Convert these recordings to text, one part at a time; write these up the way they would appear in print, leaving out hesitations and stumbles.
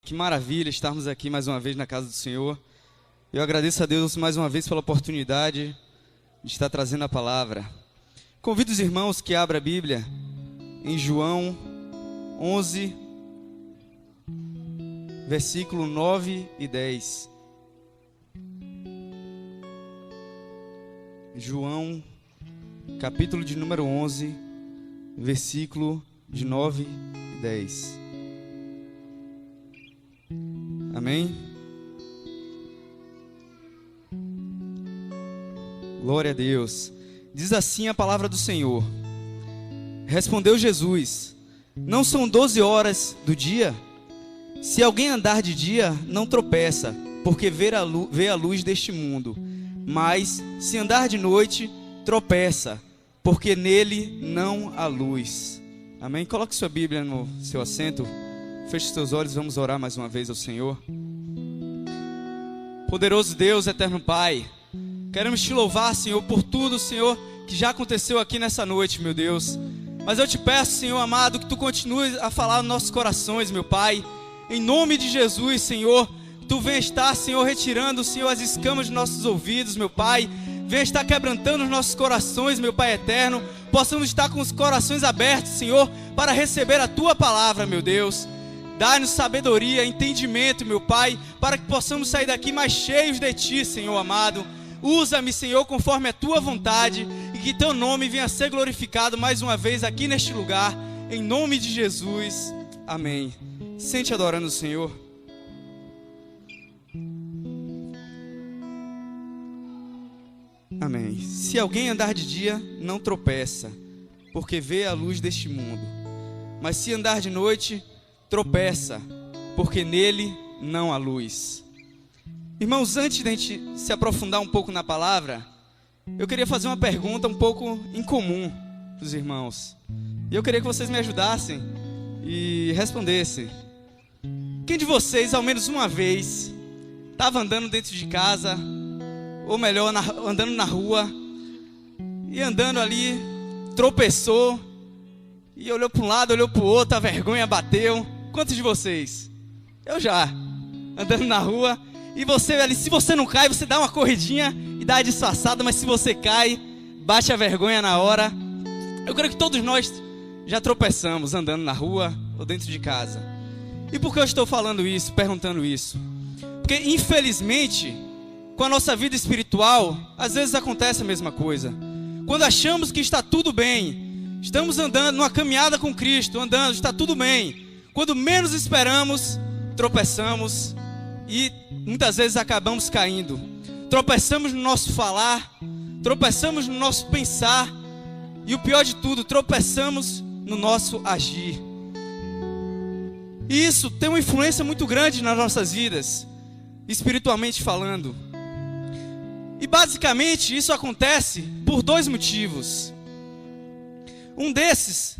Que maravilha estarmos aqui mais uma vez na casa do Senhor. Eu agradeço a Deus mais uma vez pela oportunidade de estar trazendo a palavra. Convido os irmãos que abram a Bíblia em João 11, versículo 9 e 10. João, capítulo de número 11, versículo de 9 e 10. Amém? Glória a Deus. Diz assim a palavra do Senhor. Respondeu Jesus: não são 12 horas do dia? Se alguém andar de dia, não tropeça, porque vê a luz deste mundo. Mas, se andar de noite, tropeça, porque nele não há luz. Amém? Coloque sua Bíblia no seu assento. Feche os seus olhos, vamos orar mais uma vez ao Senhor. Poderoso Deus, eterno Pai, queremos te louvar, Senhor, por tudo, Senhor, que já aconteceu aqui nessa noite, meu Deus. Mas eu te peço, Senhor amado, que tu continues a falar nos nossos corações, meu Pai. Em nome de Jesus, Senhor, tu venha estar, Senhor, retirando, Senhor, as escamas dos nossos ouvidos, meu Pai. Venha estar quebrantando os nossos corações, meu Pai eterno. Possamos estar com os corações abertos, Senhor, para receber a tua palavra, meu Deus. Dá-nos sabedoria, entendimento, meu Pai, para que possamos sair daqui mais cheios de Ti, Senhor amado. Usa-me, Senhor, conforme a Tua vontade, e que Teu nome venha a ser glorificado mais uma vez aqui neste lugar, em nome de Jesus. Amém. Sente adorando o Senhor. Amém. Se alguém andar de dia, não tropeça, porque vê a luz deste mundo. Mas se andar de noite, tropeça, porque nele não há luz. Irmãos, antes de a gente se aprofundar um pouco na palavra, eu queria fazer uma pergunta um pouco incomum para os irmãos. E eu queria que vocês me ajudassem e respondessem. Quem de vocês, ao menos uma vez, estava andando dentro de casa, ou melhor, andando na rua, e andando ali, tropeçou, e olhou para um lado, olhou para o outro, a vergonha bateu? Quantos de vocês? Eu já, andando na rua, e você ali, se você não cai, você dá uma corridinha e dá uma disfarçada, mas se você cai, bate a vergonha na hora. Eu creio que todos nós já tropeçamos andando na rua ou dentro de casa. E por que eu estou falando isso, perguntando isso? Porque infelizmente, com a nossa vida espiritual, às vezes acontece a mesma coisa. Quando achamos que está tudo bem, estamos andando numa caminhada com Cristo, andando, está tudo bem. Quando menos esperamos, tropeçamos e muitas vezes acabamos caindo. Tropeçamos no nosso falar, tropeçamos no nosso pensar e o pior de tudo, tropeçamos no nosso agir. E isso tem uma influência muito grande nas nossas vidas, espiritualmente falando. E basicamente isso acontece por dois motivos. Um desses,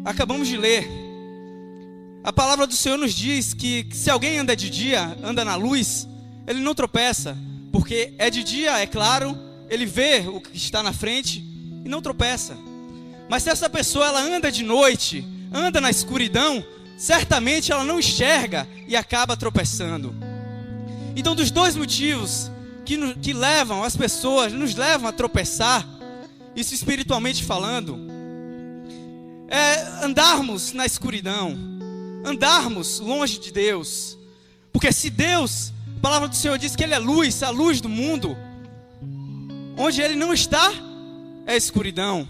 acabamos de ler. A palavra do Senhor nos diz que se alguém anda de dia, anda na luz, ele não tropeça, porque é de dia, é claro, ele vê o que está na frente e não tropeça. Mas se essa pessoa ela anda de noite, anda na escuridão, certamente ela não enxerga e acaba tropeçando. Então, dos dois motivos que levam as pessoas, nos levam a tropeçar, isso espiritualmente falando, é andarmos na escuridão, andarmos longe de Deus. Porque se Deus, a palavra do Senhor diz que Ele é luz, a luz do mundo, onde Ele não está, é escuridão.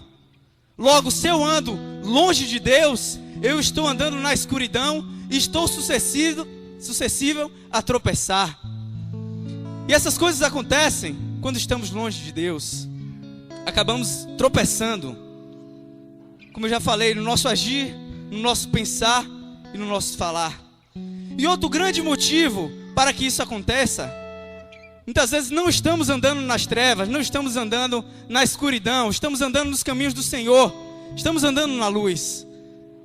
Logo, se eu ando longe de Deus, eu estou andando na escuridão e estou suscetível a tropeçar. E essas coisas acontecem quando estamos longe de Deus. Acabamos tropeçando, como eu já falei, no nosso agir, no nosso pensar e no nosso falar. E outro grande motivo para que isso aconteça, muitas vezes não estamos andando nas trevas, não estamos andando na escuridão, estamos andando nos caminhos do Senhor, estamos andando na luz,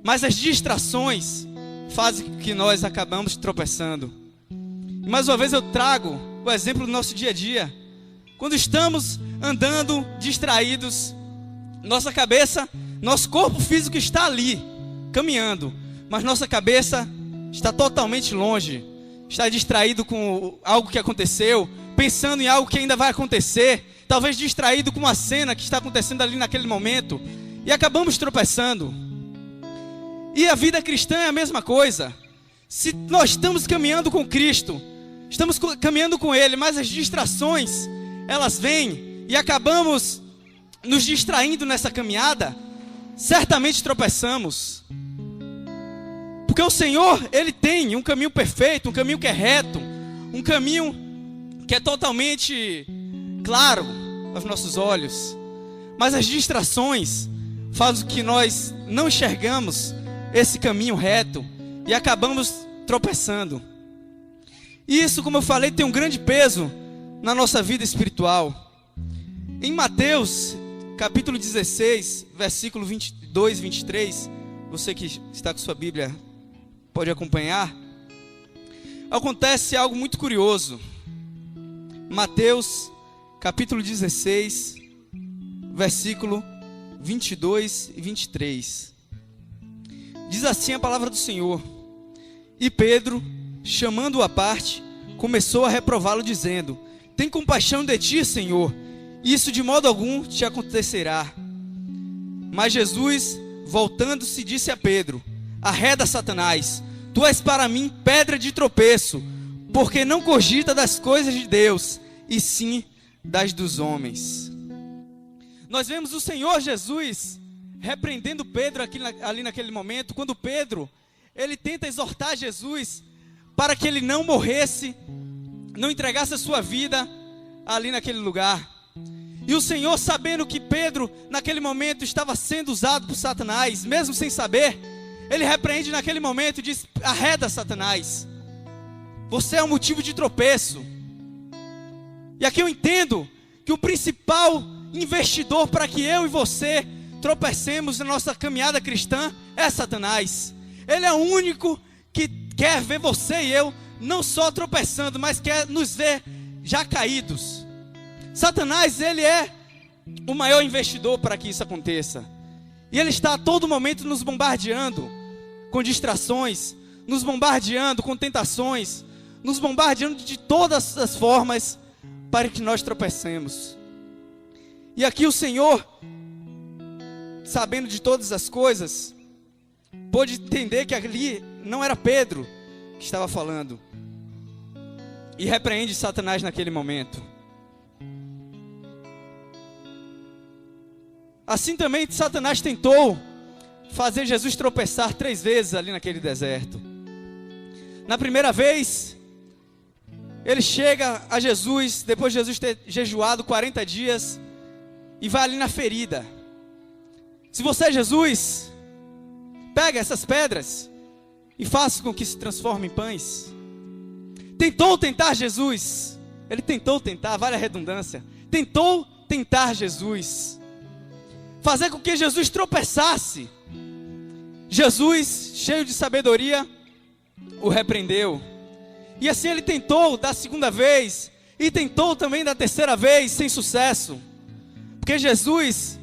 mas as distrações fazem com que nós acabamos tropeçando. E mais uma vez eu trago o exemplo do nosso dia a dia. Quando estamos andando distraídos, nossa cabeça, nosso corpo físico está ali, caminhando, mas nossa cabeça está totalmente longe, está distraído com algo que aconteceu, pensando em algo que ainda vai acontecer, talvez distraído com uma cena que está acontecendo ali naquele momento, e acabamos tropeçando. E a vida cristã é a mesma coisa. Se nós estamos caminhando com Cristo, estamos caminhando com Ele, mas as distrações, elas vêm e acabamos nos distraindo nessa caminhada, certamente tropeçamos. Porque o Senhor, Ele tem um caminho perfeito, um caminho que é reto, um caminho que é totalmente claro aos nossos olhos. Mas as distrações fazem com que nós não enxergamos esse caminho reto e acabamos tropeçando. E isso, como eu falei, tem um grande peso na nossa vida espiritual. Em Mateus, capítulo 16, versículo 22 e 23, você que está com sua Bíblia pode acompanhar. Acontece algo muito curioso. Mateus, capítulo 16, versículo 22 e 23. Diz assim a palavra do Senhor: E Pedro, chamando-o à parte, começou a reprová-lo, dizendo: Tem compaixão de ti, Senhor, isso de modo algum te acontecerá. Mas Jesus, voltando-se, disse a Pedro: Arreda, Satanás, tu és para mim pedra de tropeço, porque não cogita das coisas de Deus, e sim das dos homens. Nós vemos o Senhor Jesus repreendendo Pedro ali naquele momento, quando Pedro, ele tenta exortar Jesus para que ele não morresse, não entregasse a sua vida ali naquele lugar. E o Senhor, sabendo que Pedro naquele momento estava sendo usado por Satanás, mesmo sem saber, ele repreende naquele momento e diz: Arreda, Satanás, você é um motivo de tropeço. E aqui eu entendo que o principal investidor para que eu e você tropecemos na nossa caminhada cristã é Satanás. Ele é o único que quer ver você e eu não só tropeçando, mas quer nos ver já caídos. Satanás, ele é o maior investidor para que isso aconteça. E ele está a todo momento nos bombardeando com distrações, nos bombardeando com tentações, nos bombardeando de todas as formas para que nós tropecemos. E aqui o Senhor, sabendo de todas as coisas, pôde entender que ali não era Pedro que estava falando, e repreende Satanás naquele momento. Assim também Satanás tentou fazer Jesus tropeçar 3 vezes ali naquele deserto. Na primeira vez, ele chega a Jesus, depois de Jesus ter jejuado 40 dias, e vai ali na ferida. Se você é Jesus, pega essas pedras e faça com que se transformem em pães. Tentou tentar Jesus. Ele tentou tentar, vale a redundância. Tentou tentar Jesus, fazer com que Jesus tropeçasse. Jesus, cheio de sabedoria, o repreendeu. E assim ele tentou da segunda vez, e tentou também da terceira vez, sem sucesso. Porque Jesus,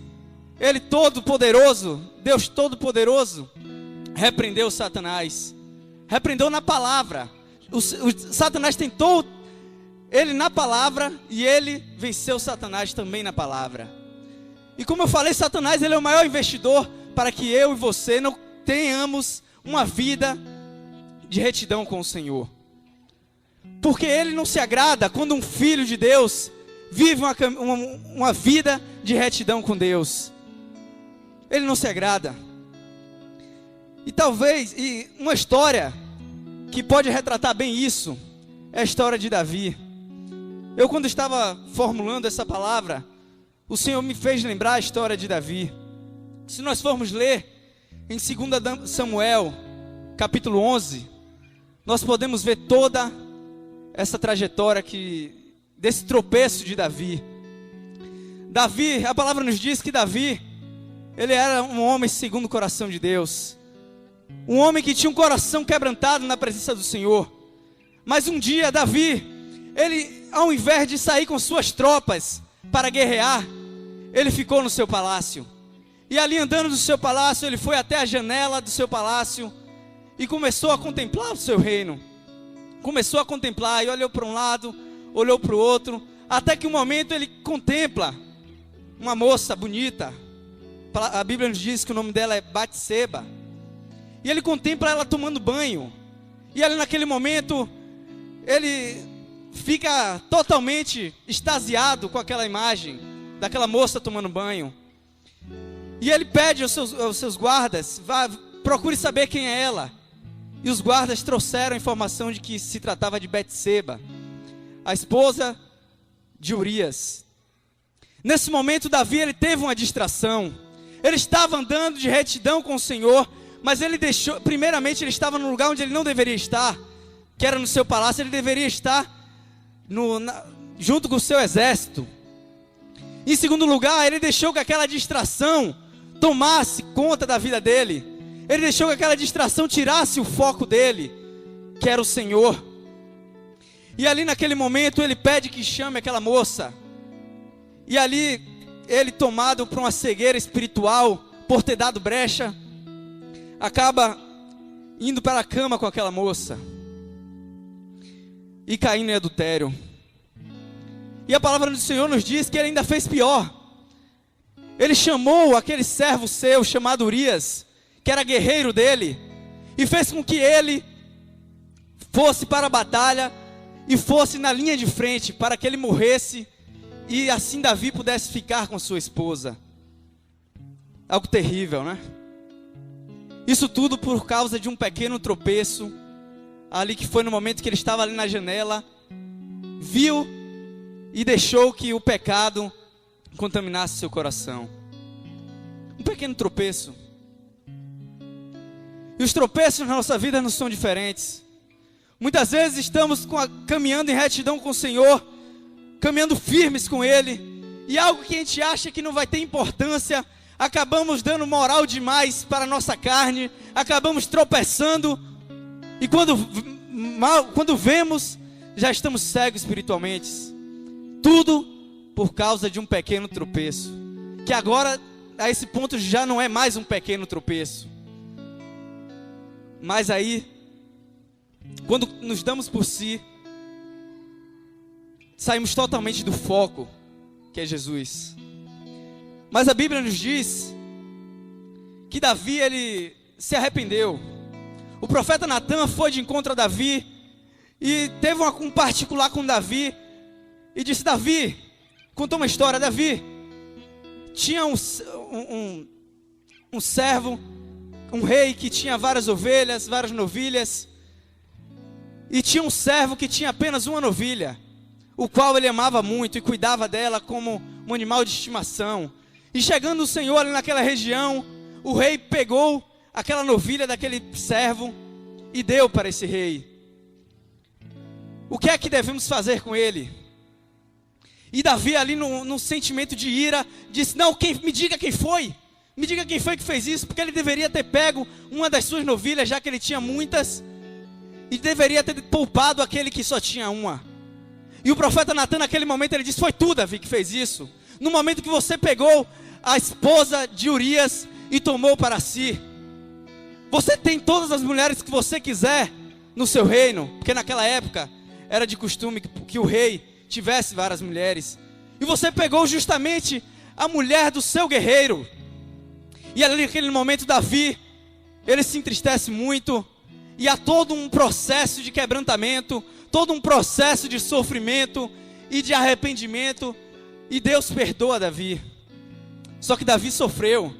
Ele todo-poderoso, Deus todo-poderoso, repreendeu Satanás. Repreendeu na palavra. O Satanás tentou ele na palavra, e ele venceu Satanás também na palavra. E como eu falei, Satanás, ele é o maior investidor para que eu e você não tenhamos uma vida de retidão com o Senhor. Porque ele não se agrada quando um filho de Deus vive uma vida de retidão com Deus. Ele não se agrada. E uma história que pode retratar bem isso é a história de Davi. Eu, quando estava formulando essa palavra, o Senhor me fez lembrar a história de Davi. Se nós formos ler em 2 Samuel, capítulo 11, nós podemos ver toda essa trajetória desse tropeço de Davi. Davi, a palavra nos diz que Davi, ele era um homem segundo o coração de Deus. Um homem que tinha um coração quebrantado na presença do Senhor. Mas um dia Davi, ele, ao invés de sair com suas tropas para guerrear, ele ficou no seu palácio. E ali, andando do seu palácio, ele foi até a janela do seu palácio e começou a contemplar o seu reino. Começou a contemplar e olhou para um lado, olhou para o outro, até que um momento ele contempla uma moça bonita. A Bíblia nos diz que o nome dela é Batseba. E ele contempla ela tomando banho. E ali naquele momento, ele fica totalmente extasiado com aquela imagem daquela moça tomando banho. E ele pede aos seus guardas, procure saber quem é ela. E os guardas trouxeram a informação de que se tratava de Batseba, a esposa de Urias. Nesse momento, Davi ele teve uma distração. Ele estava andando de retidão com o Senhor, mas ele deixou, primeiramente ele estava no lugar onde ele não deveria estar, que era no seu palácio. Ele deveria estar junto com o seu exército. Em segundo lugar, ele deixou que aquela distração tomasse conta da vida dele. Ele deixou que aquela distração tirasse o foco dele, que era o Senhor. E ali naquele momento ele pede que chame aquela moça. E ali ele, tomado por uma cegueira espiritual, por ter dado brecha, acaba indo para a cama com aquela moça e caindo em adultério. E a palavra do Senhor nos diz que ele ainda fez pior. Ele chamou aquele servo seu chamado Urias, que era guerreiro dele, e fez com que ele fosse para a batalha e fosse na linha de frente, para que ele morresse, e assim Davi pudesse ficar com sua esposa. Algo terrível, né? Isso tudo por causa de um pequeno tropeço, ali que foi no momento que ele estava ali na janela, viu e deixou que o pecado contaminasse seu coração. Um pequeno tropeço. E os tropeços na nossa vida não são diferentes. Muitas vezes estamos caminhando em retidão com o Senhor, caminhando firmes com Ele, e algo que a gente acha que não vai ter importância, acabamos dando moral demais para a nossa carne, acabamos tropeçando, e quando vemos, já estamos cegos espiritualmente. Tudo por causa de um pequeno tropeço, que agora, a esse ponto, já não é mais um pequeno tropeço. Mas aí, quando nos damos por si, saímos totalmente do foco, que é Jesus. Mas a Bíblia nos diz que Davi, ele se arrependeu. O profeta Natan foi de encontro a Davi e teve um particular com Davi e disse: Davi, contou uma história. Davi, tinha um servo, um rei que tinha várias ovelhas, várias novilhas, e tinha um servo que tinha apenas uma novilha, o qual ele amava muito e cuidava dela como um animal de estimação. E chegando o Senhor ali naquela região, o rei pegou aquela novilha daquele servo e deu para esse rei. O que é que devemos fazer com ele? E Davi ali no sentimento de ira, disse: não, me diga quem foi. Me diga quem foi que fez isso, porque ele deveria ter pego uma das suas novilhas, já que ele tinha muitas, e deveria ter poupado aquele que só tinha uma. E o profeta Natan, naquele momento, ele disse: foi tu, Davi, que fez isso. No momento que você pegou a esposa de Urias e tomou para si. Você tem todas as mulheres que você quiser no seu reino, porque naquela época era de costume que o rei tivesse várias mulheres. E você pegou justamente a mulher do seu guerreiro. E ali naquele momento Davi, ele se entristece muito, e há todo um processo de quebrantamento, todo um processo de sofrimento e de arrependimento, e Deus perdoa Davi. Só que Davi sofreu.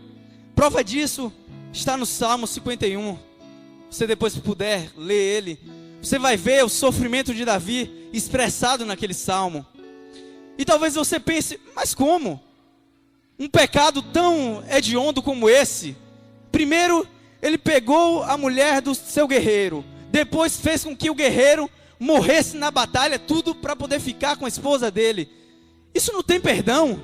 Prova disso está no Salmo 51. Você depois puder ler ele, você vai ver o sofrimento de Davi expressado naquele salmo. E talvez você pense: mas como? Um pecado tão hediondo como esse? Primeiro, ele pegou a mulher do seu guerreiro. Depois fez com que o guerreiro morresse na batalha, tudo para poder ficar com a esposa dele. Isso não tem perdão?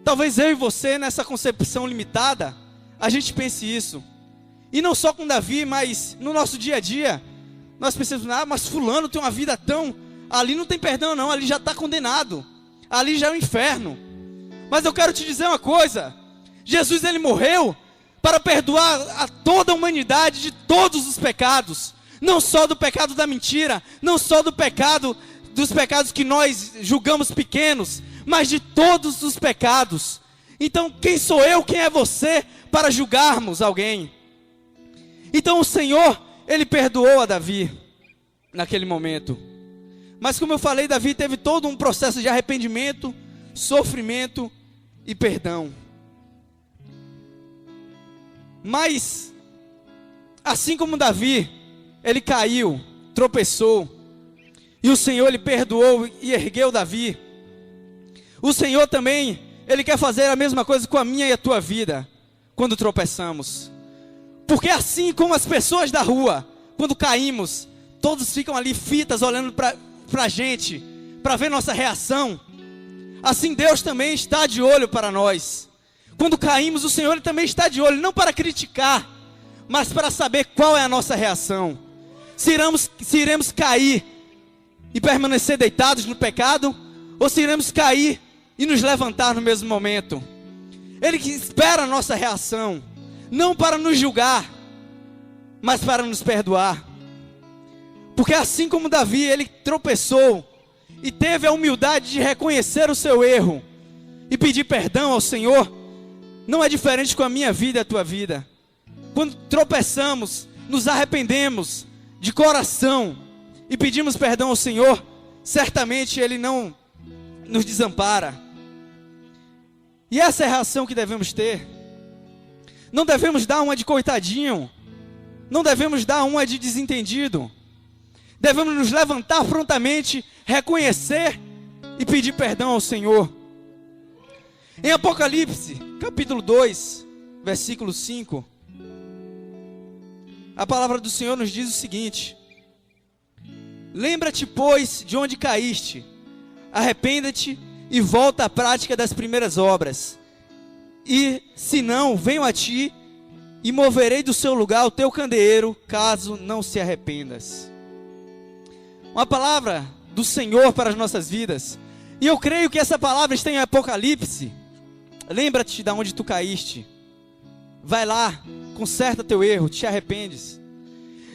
Talvez eu e você, nessa concepção limitada, a gente pense isso. E não só com Davi, mas no nosso dia a dia. Nós pensamos: ah, mas fulano tem uma vida tão... ali não tem perdão não, ali já está condenado. Ali já é o inferno. Mas eu quero te dizer uma coisa: Jesus, ele morreu para perdoar a toda a humanidade de todos os pecados, não só do pecado da mentira, não só dos pecados que nós julgamos pequenos, mas de todos os pecados. Então, quem sou eu, quem é você para julgarmos alguém? Então o Senhor, Ele perdoou a Davi naquele momento. Mas como eu falei, Davi teve todo um processo de arrependimento, sofrimento e perdão. Mas, assim como Davi, ele caiu, tropeçou, e o Senhor, Ele perdoou e ergueu Davi. O Senhor também, Ele quer fazer a mesma coisa com a minha e a tua vida, quando tropeçamos. Porque assim como as pessoas da rua, quando caímos, todos ficam ali fitas, olhando para a gente, para ver nossa reação. Assim Deus também está de olho para nós. Quando caímos, o Senhor, Ele também está de olho, não para criticar, mas para saber qual é a nossa reação. Se iremos cair e permanecer deitados no pecado, ou se iremos cair e nos levantar no mesmo momento. Ele que espera a nossa reação, não para nos julgar, mas para nos perdoar. Porque assim como Davi, ele tropeçou e teve a humildade de reconhecer o seu erro e pedir perdão ao Senhor, não é diferente com a minha vida e a tua vida. Quando tropeçamos, nos arrependemos de coração e pedimos perdão ao Senhor, certamente Ele não nos desampara. E essa é a reação que devemos ter. Não devemos dar uma de coitadinho, não devemos dar uma de desentendido. Devemos nos levantar prontamente, reconhecer e pedir perdão ao Senhor. Em Apocalipse, capítulo 2, versículo 5, a palavra do Senhor nos diz o seguinte: lembra-te, pois, de onde caíste, arrependa-te e volta à prática das primeiras obras. E, se não, venho a ti e moverei do seu lugar o teu candeeiro, caso não se arrependas. Uma palavra do Senhor para as nossas vidas. E eu creio que essa palavra está em Apocalipse. Lembra-te de onde tu caíste. Vai lá, conserta teu erro, te arrependes.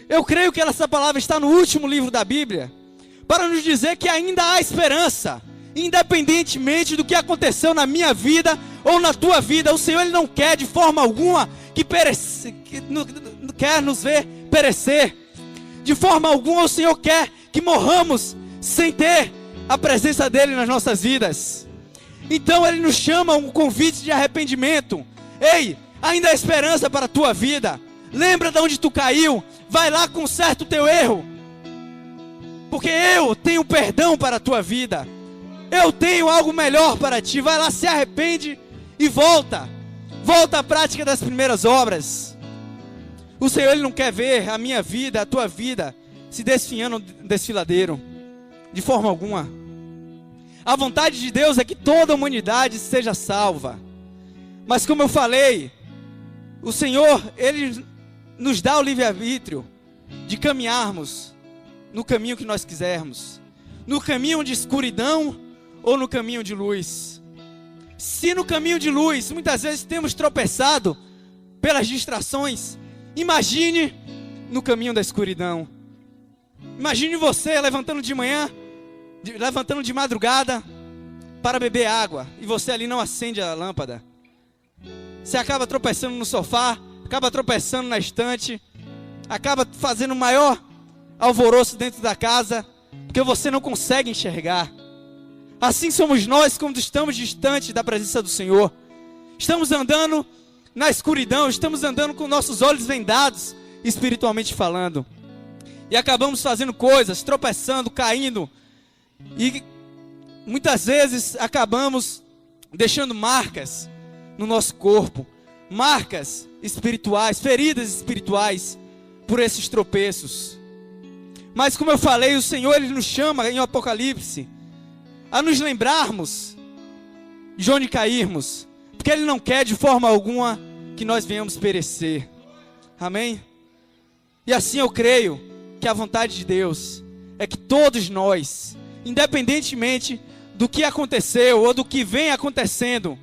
Eu creio que essa palavra está no último livro da Bíblia, para nos dizer que ainda há esperança, independentemente do que aconteceu na minha vida ou na tua vida. O Senhor, Ele não quer de forma alguma não quer nos ver perecer. De forma alguma o Senhor quer que morramos sem ter a presença dEle nas nossas vidas. Então Ele nos chama um convite de arrependimento. Ei, ainda há esperança para a tua vida. Lembra de onde tu caiu. Vai lá, conserta o teu erro. Porque eu tenho perdão para a tua vida. Eu tenho algo melhor para ti. Vai lá, se arrepende e volta. Volta à prática das primeiras obras. O Senhor, Ele não quer ver a minha vida, a tua vida, se desfiando no desfiladeiro. De forma alguma. A vontade de Deus é que toda a humanidade seja salva. Mas como eu falei, o Senhor, Ele nos dá o livre-arbítrio de caminharmos no caminho que nós quisermos. No caminho de escuridão ou no caminho de luz. Se no caminho de luz, muitas vezes temos tropeçado pelas distrações, imagine no caminho da escuridão. Imagine você levantando de manhã, levantando de madrugada para beber água, e você ali não acende a lâmpada. Você acaba tropeçando no sofá, acaba tropeçando na estante, acaba fazendo o maior alvoroço dentro da casa, porque você não consegue enxergar. Assim somos nós quando estamos distantes da presença do Senhor. Estamos andando na escuridão, estamos andando com nossos olhos vendados, espiritualmente falando. E acabamos fazendo coisas, tropeçando, caindo. E muitas vezes acabamos deixando marcas no nosso corpo. Marcas espirituais, feridas espirituais por esses tropeços. Mas como eu falei, o Senhor, Ele nos chama em Apocalipse a nos lembrarmos de onde cairmos, porque Ele não quer de forma alguma que nós venhamos perecer. Amém? E assim eu creio que a vontade de Deus é que todos nós, independentemente do que aconteceu ou do que vem acontecendo,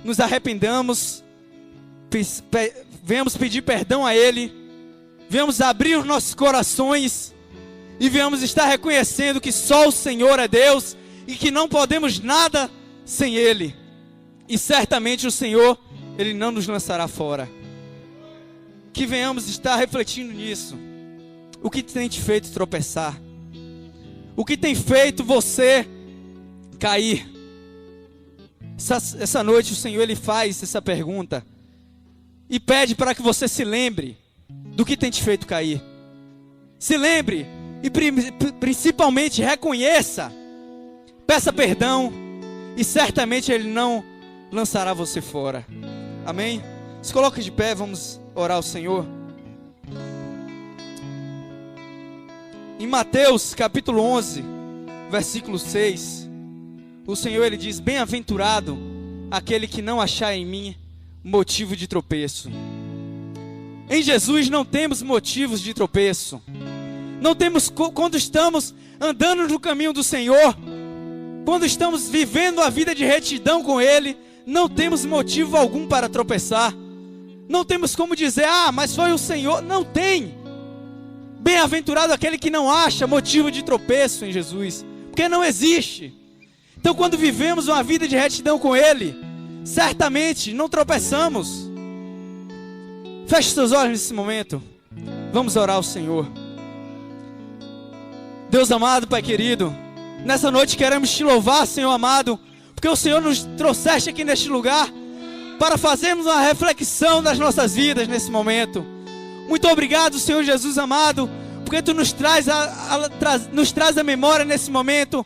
nos arrependamos venhamos pedir perdão a Ele, venhamos abrir os nossos corações e venhamos estar reconhecendo que só o Senhor é Deus e que não podemos nada sem Ele. E certamente o Senhor, Ele não nos lançará fora. Que venhamos estar refletindo nisso. O que tem te feito tropeçar? O que tem feito você cair? Essa noite o Senhor, Ele faz essa pergunta e pede para que você se lembre do que tem te feito cair. Se lembre e principalmente reconheça, peça perdão e certamente Ele não lançará você fora. Amém? Se coloque de pé, vamos orar ao Senhor. Em Mateus capítulo 11, versículo 6, o Senhor, Ele diz: bem-aventurado aquele que não achar em mim motivo de tropeço. Em Jesus não temos motivos de tropeço. Não temos, quando estamos andando no caminho do Senhor, quando estamos vivendo a vida de retidão com Ele, não temos motivo algum para tropeçar. Não temos como dizer: mas foi o Senhor. Não tem. Bem-aventurado aquele que não acha motivo de tropeço em Jesus, porque não existe. Então, quando vivemos uma vida de retidão com Ele, certamente não tropeçamos. Feche seus olhos nesse momento. Vamos orar ao Senhor. Deus amado, Pai querido, nessa noite queremos te louvar, Senhor amado, porque o Senhor nos trouxeste aqui neste lugar para fazermos uma reflexão das nossas vidas nesse momento. Muito obrigado, Senhor Jesus amado, porque Tu nos traz a memória nesse momento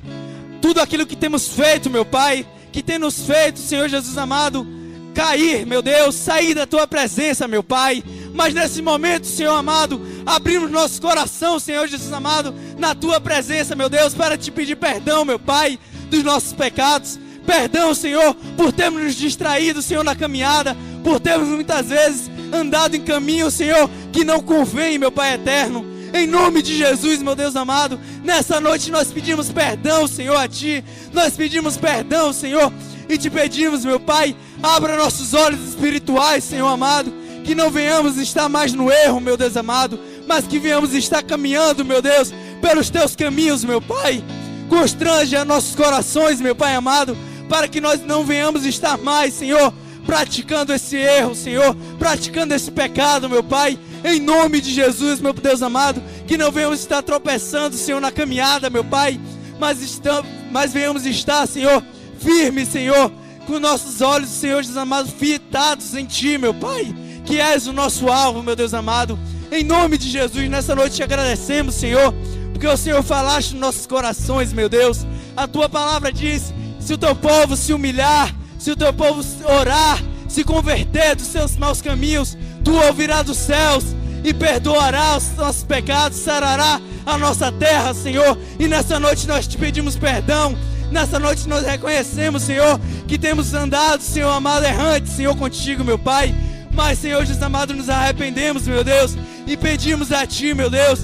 tudo aquilo que temos feito, meu Pai, que tem nos feito, Senhor Jesus amado, cair, meu Deus, sair da Tua presença, meu Pai. Mas nesse momento, Senhor amado, abrimos nosso coração, Senhor Jesus amado, na Tua presença, meu Deus, para Te pedir perdão, meu Pai, dos nossos pecados. Perdão, Senhor, por termos nos distraído, Senhor, na caminhada, por termos muitas vezes andado em caminho, Senhor, que não convém, meu Pai eterno. Em nome de Jesus, meu Deus amado, nessa noite nós pedimos perdão, Senhor, a Ti. Nós pedimos perdão, Senhor, e Te pedimos, meu Pai, abra nossos olhos espirituais, Senhor amado, que não venhamos estar mais no erro, meu Deus amado, mas que venhamos estar caminhando, meu Deus, pelos Teus caminhos, meu Pai. Constranja nossos corações, meu Pai amado, para que nós não venhamos estar mais, Senhor, praticando esse erro, Senhor, praticando esse pecado, meu Pai. Em nome de Jesus, meu Deus amado, que não venhamos estar tropeçando, Senhor, na caminhada, meu Pai, mas venhamos estar, Senhor, firmes, Senhor, com nossos olhos, Senhor Jesus amado, fitados em Ti, meu Pai, que és o nosso alvo, meu Deus amado. Em nome de Jesus, nessa noite te agradecemos, Senhor, porque o Senhor falaste nos nossos corações, meu Deus. A Tua palavra diz: se o Teu povo se humilhar, se o Teu povo orar, se converter dos seus maus caminhos, Tu ouvirás dos céus e perdoará os nossos pecados, sarará a nossa terra, Senhor. E nessa noite nós Te pedimos perdão. Nessa noite nós reconhecemos, Senhor, que temos andado, Senhor amado, errante, Senhor, contigo, meu Pai. Mas, Senhor Jesus amado, nos arrependemos, meu Deus, e pedimos a Ti, meu Deus,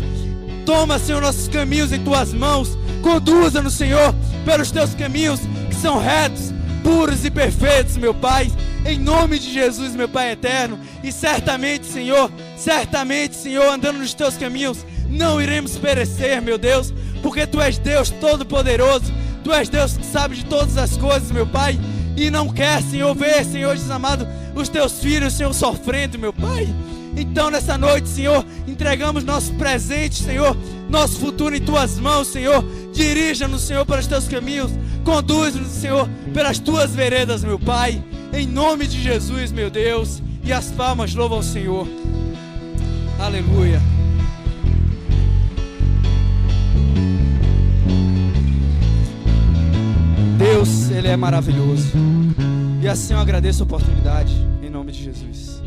toma, Senhor, nossos caminhos em Tuas mãos. Conduza-nos, Senhor, pelos Teus caminhos que são retos, puros e perfeitos, meu Pai. Em nome de Jesus, meu Pai eterno. E certamente, Senhor, andando nos Teus caminhos, não iremos perecer, meu Deus, porque Tu és Deus todo-poderoso. Tu és Deus que sabe de todas as coisas, meu Pai, e não quer, Senhor, ver, Senhor Jesus amado, os Teus filhos, Senhor, sofrendo, meu Pai. Então, nessa noite, Senhor, entregamos nosso presente, Senhor, nosso futuro em Tuas mãos, Senhor. Dirija-nos, Senhor, pelos Teus caminhos. Conduz-nos, Senhor, pelas Tuas veredas, meu Pai. Em nome de Jesus, meu Deus. E as palmas louvam ao Senhor. Aleluia. Deus, Ele é maravilhoso. E assim eu agradeço a oportunidade, em nome de Jesus.